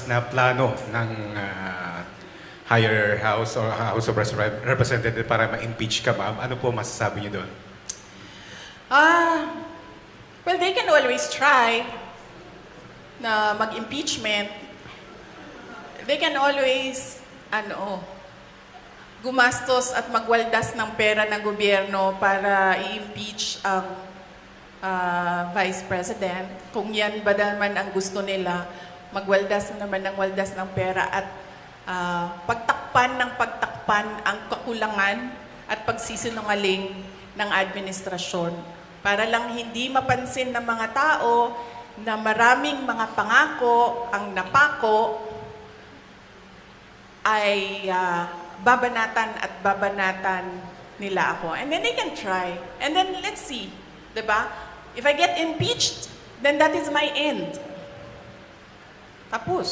na plano ng higher house or House of Representatives para ma-impeach ka, ma'am? Ano po masasabi niyo doon? Well, they can always try na mag-impeachment. They can always, gumastos at magwaldas ng pera ng gobyerno para i-impeach ang Vice President. Kung yan ba naman ang gusto nila, magwaldas naman ng waldas ng pera at pagtakpan ang kakulangan at pagsisinungaling ng administrasyon. Para lang hindi mapansin ng mga tao na maraming mga pangako ang napako ay babanatan at babanatan nila ako. And then they can try. And then let's see. Diba? If I get impeached, then that is my end. Tapos.